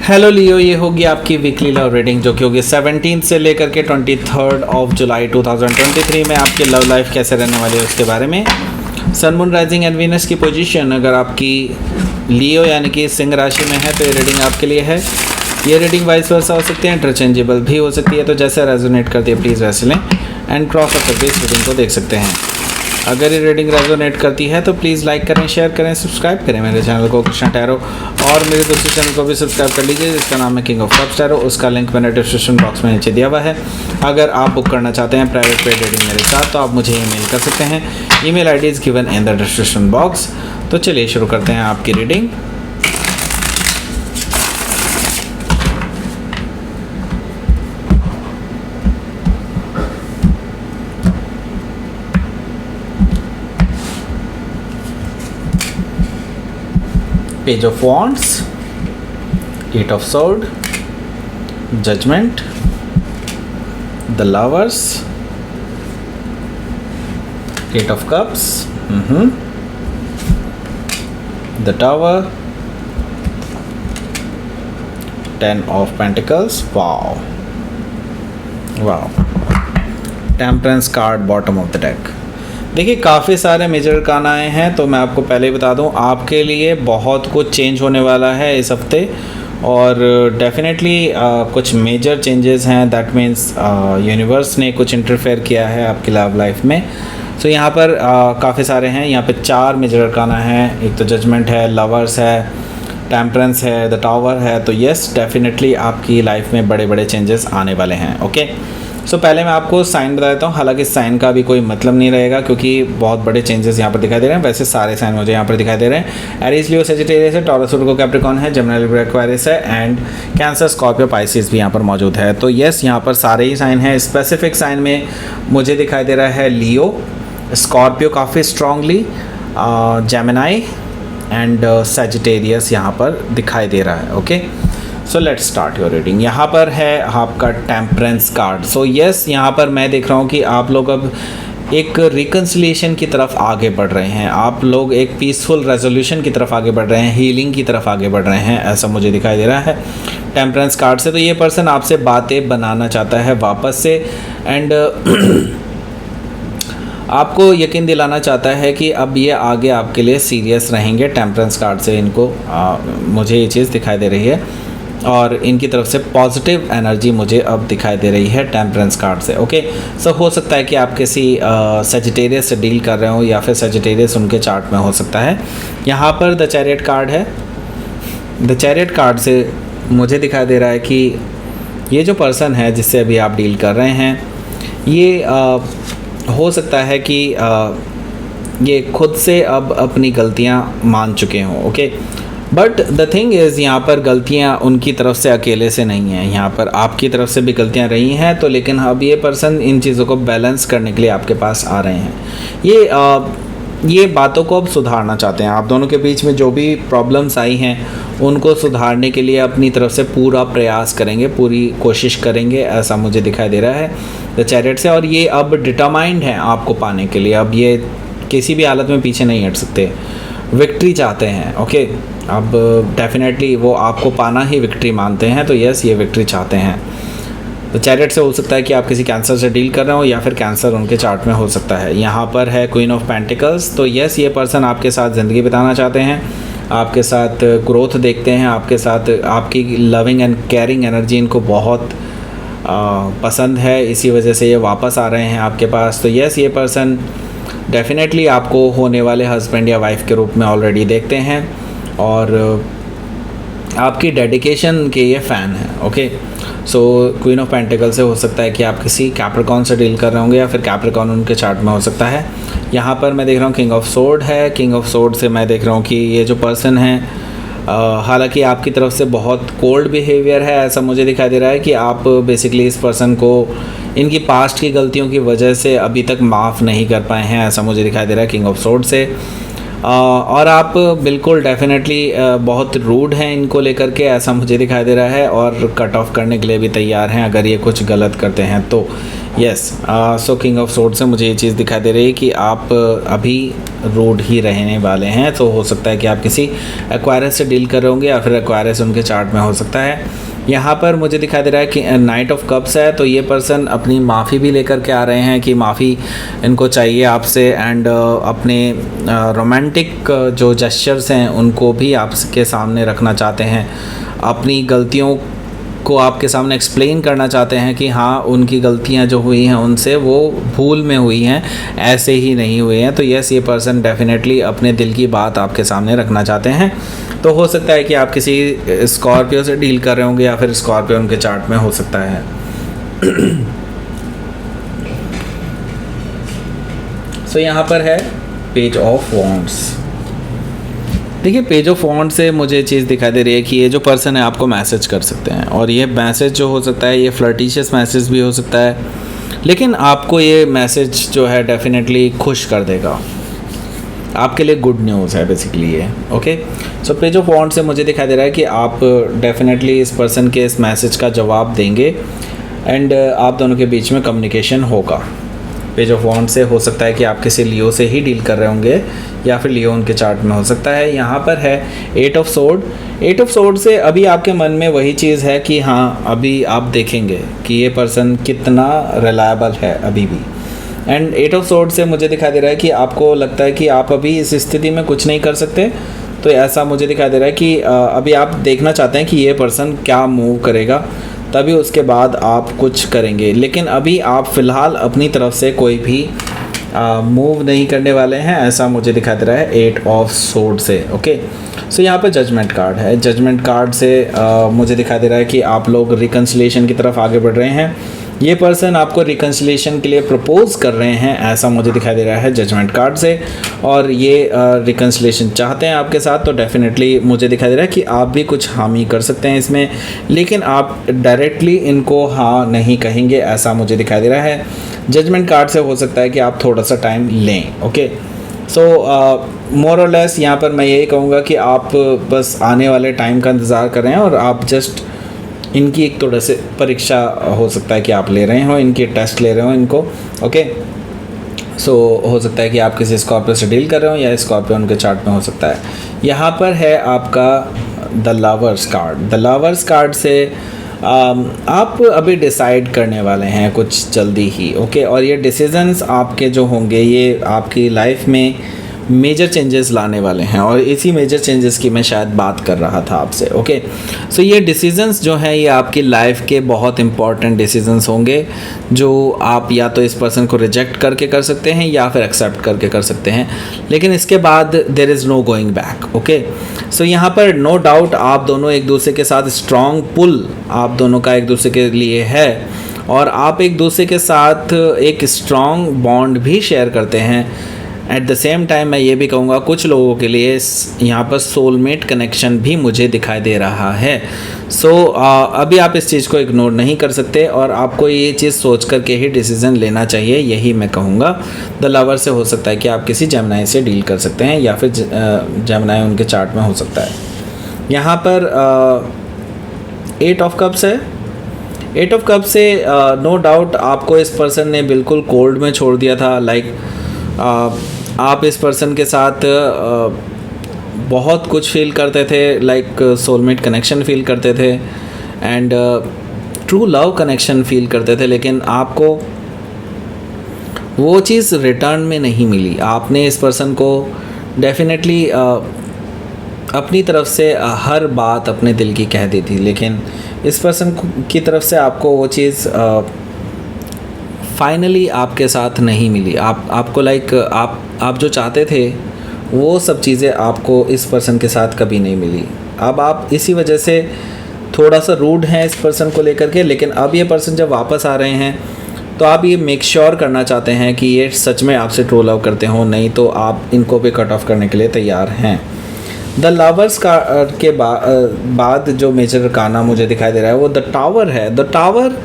Hello लियो, ये होगी आपकी वीकली लव रीडिंग जो कि होगी 17 से लेकर के 23 जुलाई 2023 में आपकी लव लाइफ कैसे रहने वाली है उसके बारे में। Sun moon rising and Venus की पोजीशन अगर आपकी लियो यानी कि सिंह राशि में है तो ये रीडिंग आपके लिए है। ये रीडिंग वाइस वर्सा हो सकती है, इंटरचेंजेबल भी हो सकती है, तो जैसे रेजोनेट करती है प्लीज़ वैसे लें एंड क्रॉस अप करके इस रीडिंग को देख सकते हैं। अगर ये रीडिंग रेजोनेट करती है तो प्लीज़ लाइक करें, शेयर करें, सब्सक्राइब करें मेरे चैनल को कृष्णा टैरो, और मेरे दूसरे चैनल को भी सब्सक्राइब कर लीजिए जिसका नाम है किंग ऑफ कप्स टैरो। उसका लिंक मैंने डिस्क्रिप्शन बॉक्स में नीचे दिया हुआ है। अगर आप बुक करना चाहते हैं प्राइवेट पेड रीडिंग मेरे साथ तो आप मुझे ईमेल कर सकते हैं। Email ID is given in the description box. तो चलिए शुरू करते हैं आपकी reading. Page of Wands, Eight of Swords, Judgment, the Lovers, Eight of Cups, the Tower, Ten of Pentacles. Wow, wow. Temperance card bottom of the deck. देखिए काफ़ी सारे major अरकान आए हैं, तो मैं आपको पहले ही बता दूं आपके लिए बहुत कुछ चेंज होने वाला है इस हफ्ते, और डेफिनेटली कुछ मेजर चेंजेस हैं। दैट मीन्स यूनिवर्स ने कुछ इंटरफेयर किया है आपकी लव लाइफ में। सो यहाँ पर काफ़ी सारे हैं। यहाँ पे 4 मेजर अरकान हैं। एक तो जजमेंट है, लवर्स है, टेम्परेंस है, द टावर है। तो यस, डेफिनेटली आपकी लाइफ में बड़े बड़े चेंजेस आने वाले हैं। ओके, सो पहले मैं आपको साइन बता देता हूँ। हालांकि साइन का भी कोई मतलब नहीं रहेगा क्योंकि बहुत बड़े चेंजेस यहाँ पर दिखाई दे रहे हैं। वैसे सारे साइन मुझे यहाँ पर दिखाई दे रहे हैं। एरीज, लियो, सेजिटेरियस है, टॉरस, वर्गो, कैप्रिकॉर्न है, जेमिनी, लिब्रा, एक्वेरियस है, एंड कैंसर, स्कॉर्पियो, पाइसिस भी यहाँ पर मौजूद है। तो यस, यहाँ पर सारे ही साइन हैं। स्पेसिफिक साइन में मुझे दिखाई दे रहा है लियो, स्कॉर्पियो काफ़ी स्ट्रांगली, जेमिनी एंड सेजिटेरियस यहाँ पर दिखाई दे रहा है। Okay, so let's start your reading. यहाँ पर है आपका टेम्परेंस कार्ड। सो यस, यहाँ पर मैं देख रहा हूँ कि आप लोग अब एक रिकन्सिलिएशन की तरफ आगे बढ़ रहे हैं। आप लोग एक पीसफुल रेजोल्यूशन की तरफ आगे बढ़ रहे हैं, हीलिंग की तरफ आगे बढ़ रहे हैं, ऐसा मुझे दिखाई दे रहा है टेम्परेंस कार्ड से। तो ये पर्सन आपसे बातें बनाना चाहता है वापस से, एंड आपको यकीन दिलाना चाहता है कि अब ये आगे आपके लिए सीरियस रहेंगे। टेम्परेंस कार्ड से इनको मुझे ये चीज़ दिखाई दे रही है, और इनकी तरफ से पॉजिटिव एनर्जी मुझे अब दिखाई दे रही है टेम्परेंस कार्ड से। ओके, सो हो सकता है कि आप किसी सेजिटेरियस से डील कर रहे हो, या फिर सेजिटेरियस उनके चार्ट में हो सकता है। यहाँ पर द चैरियट कार्ड है। द चैरियट कार्ड से मुझे दिखाई दे रहा है कि ये जो पर्सन है जिससे अभी आप डील कर रहे हैं, ये हो सकता है कि ये खुद से अब अपनी गलतियाँ मान चुके हों। Okay, but the thing is यहाँ पर गलतियाँ उनकी तरफ से अकेले से नहीं हैं, यहाँ पर आपकी तरफ से भी गलतियाँ रही हैं। तो लेकिन अब ये पर्सन इन चीज़ों को बैलेंस करने के लिए आपके पास आ रहे हैं। ये बातों को अब सुधारना चाहते हैं। आप दोनों के बीच में जो भी प्रॉब्लम्स आई हैं उनको सुधारने के लिए अपनी तरफ से पूरा प्रयास करेंगे, पूरी कोशिश करेंगे, ऐसा मुझे दिखाई दे रहा है द चैरियट से। और ये अब डिटरमाइंड हैं आपको पाने के लिए। अब ये किसी भी हालत में पीछे नहीं हट सकते, विक्ट्री चाहते हैं। ओके, अब डेफिनेटली वो आपको पाना ही विक्ट्री मानते हैं। तो यस, ये विक्ट्री चाहते हैं। तो चैरियट से हो सकता है कि आप किसी कैंसर से डील कर रहे हो, या फिर कैंसर उनके चार्ट में हो सकता है। यहाँ पर है क्वीन ऑफ पेंटिकल्स। तो यस, ये पर्सन आपके साथ ज़िंदगी बिताना चाहते हैं, आपके साथ ग्रोथ देखते हैं, आपके साथ आपकी लविंग एंड केयरिंग एनर्जी इनको बहुत पसंद है। इसी वजह से ये वापस आ रहे हैं आपके पास। तो यस, ये पर्सन डेफिनेटली आपको होने वाले हस्बैंड या वाइफ के रूप में ऑलरेडी देखते हैं, और आपकी डेडिकेशन के ये फ़ैन हैं। Okay, so queen of pentacle से हो सकता है कि आप किसी कैप्रिकॉर्न से डील कर रहे होंगे, या फिर कैप्रिकॉर्न उनके चार्ट में हो सकता है। यहाँ पर मैं देख रहा हूँ किंग ऑफ सोर्ड है। किंग ऑफ सोर्ड से मैं देख रहा हूँ कि ये जो पर्सन है हालांकि आपकी तरफ से बहुत कोल्ड बिहेवियर है, ऐसा मुझे दिखाई दे रहा है कि आप बेसिकली इस पर्सन को इनकी पास्ट की गलतियों की वजह से अभी तक माफ़ नहीं कर पाए हैं, ऐसा मुझे दिखाई दे रहा है किंग ऑफ सोर्ड से। और आप बिल्कुल डेफिनेटली बहुत रूड हैं इनको लेकर के, ऐसा मुझे दिखाई दे रहा है, और कट ऑफ करने के लिए भी तैयार हैं अगर ये कुछ गलत करते हैं तो। Yes, so king of sword से मुझे ये चीज़ दिखाई दे रही है कि आप अभी रूड ही रहने वाले हैं। तो हो सकता है कि आप किसी एक्वायरस से डील कर रहे होंगे या फिर एक्वायरस उनके चार्ट में हो सकता है। यहाँ पर मुझे दिखाई दे रहा है कि नाइट ऑफ कप्स है, तो ये पर्सन अपनी माफ़ी भी लेकर के आ रहे हैं कि माफ़ी इनको चाहिए आपसे, एंड अपने रोमांटिक जो जेस्चर्स हैं उनको भी आपके सामने रखना चाहते हैं, अपनी गलतियों को आपके सामने एक्सप्लेन करना चाहते हैं कि हाँ उनकी गलतियाँ जो हुई हैं उनसे वो भूल में हुई हैं, ऐसे ही नहीं हुए हैं। तो यस, ये पर्सन डेफिनेटली अपने दिल की बात आपके सामने रखना चाहते हैं। तो हो सकता है कि आप किसी स्कॉर्पियो से डील कर रहे होंगे या फिर स्कॉर्पियो उनके चार्ट में हो सकता है। सो यहाँ पर है पेज ऑफ वॉन्ड्स। देखिए, पेज ऑफ वॉन्ड से मुझे चीज़ दिखाई दे रही है कि ये जो पर्सन है आपको मैसेज कर सकते हैं, और ये मैसेज जो हो सकता है ये फ्लर्टिशियस मैसेज भी हो सकता है, लेकिन आपको ये मैसेज जो है डेफिनेटली खुश कर देगा, आपके लिए गुड न्यूज़ है बेसिकली ये। ओके, सो पेज ऑफ वॉन्ड से मुझे दिखाई दे रहा है कि आप डेफिनेटली इस पर्सन के इस मैसेज का जवाब देंगे, एंड आप दोनों के बीच में कम्युनिकेशन होगा। पेज ऑफ वॉन्ड से हो सकता है कि आप किसी लियो से ही डील कर रहे होंगे या फिर लियो उनके चार्ट में हो सकता है। यहाँ पर है eight of sword. Eight of sword से अभी आपके मन में वही चीज़ है कि हाँ, अभी आप देखेंगे कि ये पर्सन कितना रिलायबल है अभी भी। एंड एट ऑफ सोर्ड से मुझे दिखाई दे रहा है कि आपको लगता है कि आप अभी इस स्थिति में कुछ नहीं कर सकते, तो ऐसा मुझे दिखाई दे रहा है कि अभी आप देखना चाहते हैं कि ये पर्सन क्या मूव करेगा, तभी उसके बाद आप कुछ करेंगे। लेकिन अभी आप फ़िलहाल अपनी तरफ से कोई भी मूव नहीं करने वाले हैं, ऐसा मुझे दिखाई दे रहा है एट ऑफ सोर्ड से। ओके, सो यहाँ पे जजमेंट कार्ड है। जजमेंट कार्ड से मुझे दिखाई दे रहा है कि आप लोग रिकन्सिलिएशन की तरफ आगे बढ़ रहे हैं। ये पर्सन आपको रिकन्सिलिएशन के लिए प्रपोज कर रहे हैं, ऐसा मुझे दिखाई दे रहा है जजमेंट कार्ड से, और ये रिकन्सिलिएशन चाहते हैं आपके साथ। तो डेफिनेटली मुझे दिखाई दे रहा है कि आप भी कुछ हामी कर सकते हैं इसमें, लेकिन आप डायरेक्टली इनको हाँ नहीं कहेंगे, ऐसा मुझे दिखाई दे रहा है। जजमेंट कार्ड से हो सकता है कि आप थोड़ा सा टाइम लें। ओके, सो मोर और लेस यहाँ पर मैं यही कहूँगा कि आप बस आने वाले टाइम का इंतज़ार कर रहे हैं, और आप जस्ट इनकी एक थोड़ा से परीक्षा हो सकता है कि आप ले रहे हो, इनके टेस्ट ले रहे हो इनको। ओके, सो हो सकता है कि आप किसी स्कॉर्पियो से डील कर रहे हो या स्कॉर्पियो उनके चार्ट में हो सकता है। यहाँ पर है आपका the lovers card. The lovers card से आप अभी डिसाइड करने वाले हैं कुछ जल्दी ही। ओके, और ये डिसीजंस आपके जो होंगे ये आपकी लाइफ में मेजर चेंजेस लाने वाले हैं, और इसी मेजर चेंजेस की मैं शायद बात कर रहा था आपसे। ओके, सो ये डिसीजंस जो हैं ये आपकी लाइफ के बहुत इंपॉर्टेंट डिसीजंस होंगे, जो आप या तो इस पर्सन को रिजेक्ट करके कर सकते हैं या फिर एक्सेप्ट करके कर सकते हैं, लेकिन इसके बाद there is no going back. Okay, so यहाँ पर नो डाउट आप दोनों एक दूसरे के साथ स्ट्रॉन्ग पुल आप दोनों का एक दूसरे के लिए है, और आप एक दूसरे के साथ एक स्ट्रॉन्ग बॉन्ड भी शेयर करते हैं। एट द सेम टाइम मैं ये भी कहूँगा कुछ लोगों के लिए यहाँ पर सोलमेट कनेक्शन भी मुझे दिखाई दे रहा है। सो अभी आप इस चीज़ को इग्नोर नहीं कर सकते, और आपको ये चीज़ सोच करके ही डिसीज़न लेना चाहिए, यही मैं कहूँगा। द लवर से हो सकता है कि आप किसी जेमिनाई से डील कर सकते हैं, या फिर जेमिनाई उनके चार्ट में हो सकता है। यहाँ पर एट ऑफ कप्स है। एट ऑफ कप से नो डाउट आपको इस पर्सन ने बिल्कुल कोल्ड में छोड़ दिया था। लाइक आप इस पर्सन के साथ बहुत कुछ फील करते थे, लाइक सोलमेट कनेक्शन फील करते थे, and true love connection feel करते थे, लेकिन आपको वो चीज़ रिटर्न में नहीं मिली। आपने इस पर्सन को डेफिनेटली अपनी तरफ से हर बात अपने दिल की कह दी थी, लेकिन इस पर्सन की तरफ से आपको वो चीज़ फाइनली आपके साथ नहीं मिली। आपको लाइक आप जो चाहते थे वो सब चीज़ें आपको इस पर्सन के साथ कभी नहीं मिली। अब आप इसी वजह से थोड़ा सा रूड हैं इस पर्सन को लेकर के, लेकिन अब ये पर्सन जब वापस आ रहे हैं तो आप ये मेक श्योर करना चाहते हैं कि ये सच में आपसे ट्रू लव करते हो, नहीं तो आप इनको भी कट ऑफ करने के लिए तैयार हैं। द लवर्स का के बाद जो मेजर काना मुझे दिखाई दे रहा है वो द टावर है। द टावर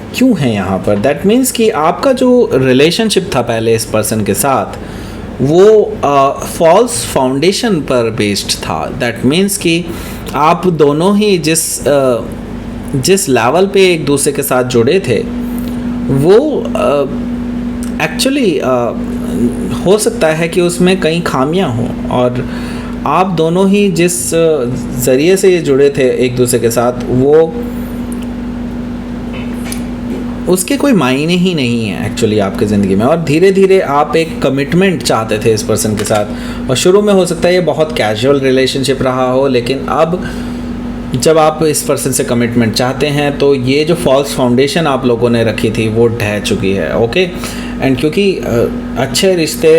क्यों है यहाँ पर? दैट मीन्स कि आपका जो रिलेशनशिप था पहले इस पर्सन के साथ वो फॉल्स फाउंडेशन पर बेस्ड था। दैट मीन्स कि आप दोनों ही जिस लेवल पे एक दूसरे के साथ जुड़े थे वो एक्चुअली हो सकता है कि उसमें कई खामियां हों, और आप दोनों ही जिस ज़रिए से ये जुड़े थे एक दूसरे के साथ, वो उसके कोई मायने ही नहीं है एक्चुअली आपकी ज़िंदगी में। और धीरे धीरे आप एक कमिटमेंट चाहते थे इस पर्सन के साथ, और शुरू में हो सकता है ये बहुत कैजुअल रिलेशनशिप रहा हो, लेकिन अब जब आप इस पर्सन से कमिटमेंट चाहते हैं तो ये जो फॉल्स फाउंडेशन आप लोगों ने रखी थी वो ढह चुकी है। ओके, एंड क्योंकि अच्छे रिश्ते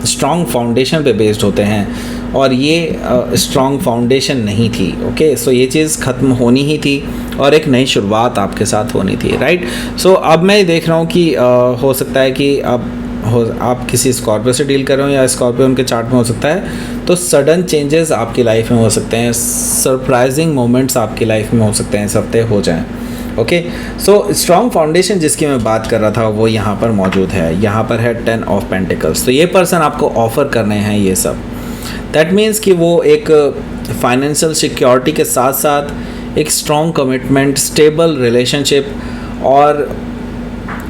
स्ट्रॉन्ग फाउंडेशन पे बेस्ड होते हैं, और ये स्ट्रॉन्ग फाउंडेशन नहीं थी। ओके, सो ये चीज़ ख़त्म होनी ही थी और एक नई शुरुआत आपके साथ होनी थी, राइट। सो अब मैं देख रहा हूँ कि हो सकता है कि आप किसी स्कॉर्पियो से डील कर रहे हो, या स्कॉर्पियो उनके चार्ट में हो सकता है, तो सडन चेंजेस आपकी लाइफ में हो सकते हैं, सरप्राइजिंग मोमेंट्स आपकी लाइफ में हो सकते हैं, इस हफ्ते हो जाएं। ओके, सो स्ट्रॉन्ग फाउंडेशन जिसकी मैं बात कर रहा था वो यहाँ पर मौजूद है। यहाँ पर है 10 ऑफ पेंटिकल्स। तो ये पर्सन आपको ऑफ़र करने हैं ये सब। दैट मीन्स कि वो एक फाइनेंशियल सिक्योरिटी के साथ साथ एक स्ट्रॉन्ग कमिटमेंट, स्टेबल रिलेशनशिप और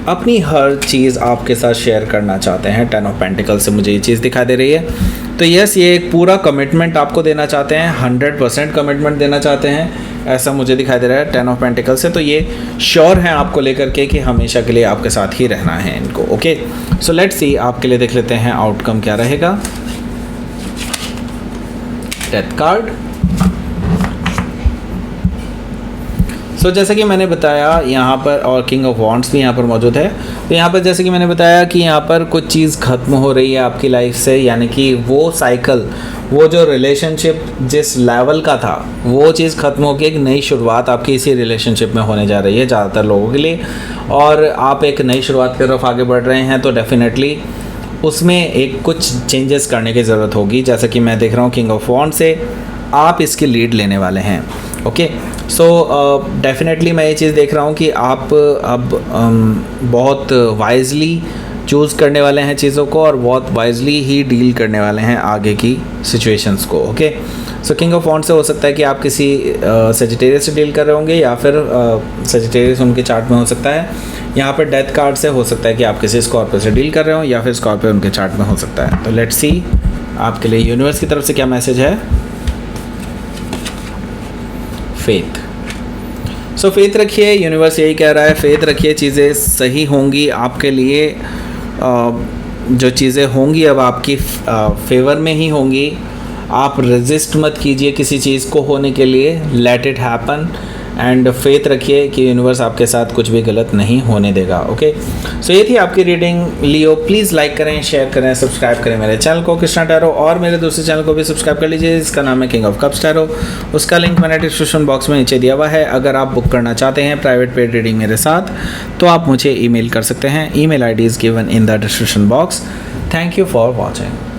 अपनी हर चीज़ आपके साथ शेयर करना चाहते हैं। 10 ऑफ पेंटिकल्स से मुझे ये चीज़ दिखाई दे रही है। तो यस, ये एक पूरा कमिटमेंट आपको देना चाहते हैं, 100% कमिटमेंट देना चाहते हैं, ऐसा मुझे दिखाई दे रहा है 10 ऑफ पेंटिकल्स से। तो ये श्योर हैं आपको लेकर के कि हमेशा के लिए आपके साथ ही रहना है इनको। ओके, सो लेट्स सी, आपके लिए देख लेते हैं आउटकम क्या रहेगा। Death card. सो जैसे कि मैंने बताया यहाँ पर, और किंग ऑफ वॉन्ड्स भी यहाँ पर मौजूद है। तो यहाँ पर जैसे कि मैंने बताया कि यहाँ पर कुछ चीज़ ख़त्म हो रही है आपकी लाइफ से, यानी कि वो साइकिल, वो जो रिलेशनशिप जिस लेवल का था वो चीज़ ख़त्म होकर एक नई शुरुआत आपकी इसी रिलेशनशिप में होने जा रही है ज़्यादातर लोगों के लिए, और आप एक नई शुरुआत की तरफ आगे बढ़ रहे हैं। तो डेफिनेटली उसमें एक कुछ चेंजेस करने की ज़रूरत होगी। जैसा कि मैं देख रहा हूँ किंग ऑफ वॉन्ड्स से आप इसकी लीड लेने वाले हैं। ओके, सो डेफिनेटली मैं ये चीज़ देख रहा हूँ कि आप अब बहुत वाइजली चूज़ करने वाले हैं चीज़ों को, और बहुत वाइजली ही डील करने वाले हैं आगे की सिचुएशंस को। Okay, so king of wands से हो सकता है कि आप किसी सेजिटेरियस से डील कर रहे होंगे, या फिर सेजिटेरियस उनके चार्ट में हो सकता है। यहाँ पर डेथ कार्ड से हो सकता है कि आप किसी स्कॉर्पियो से डील कर रहे हो, या फिर स्कॉर्पियो उनके चार्ट में हो सकता है। तो लेट्स सी आपके लिए यूनिवर्स की तरफ से क्या मैसेज है। फेथ। सो फेथ रखिए, यूनिवर्स यही कह रहा है, फेथ रखिए, चीज़ें सही होंगी आपके लिए। जो चीज़ें होंगी अब आपकी फेवर में ही होंगी। आप रेजिस्ट मत कीजिए किसी चीज़ को होने के लिए, let it happen, and faith रखिए कि यूनिवर्स आपके साथ कुछ भी गलत नहीं होने देगा। ओके, सो ये थी आपकी रीडिंग। लियो, प्लीज़ लाइक करें, शेयर करें, सब्सक्राइब करें मेरे चैनल को कृष्णा टैरो, और मेरे दूसरे चैनल को भी सब्सक्राइब कर लीजिए, इसका नाम है किंग ऑफ कप्स टैरो। उसका लिंक मैंने डिस्क्रिप्शन बॉक्स में नीचे दिया हुआ है। अगर आप बुक करना चाहते हैं प्राइवेट पेड रीडिंग मेरे साथ, तो आप मुझे ईमेल कर सकते हैं। Email ID is given in the description box. Thank you for watching.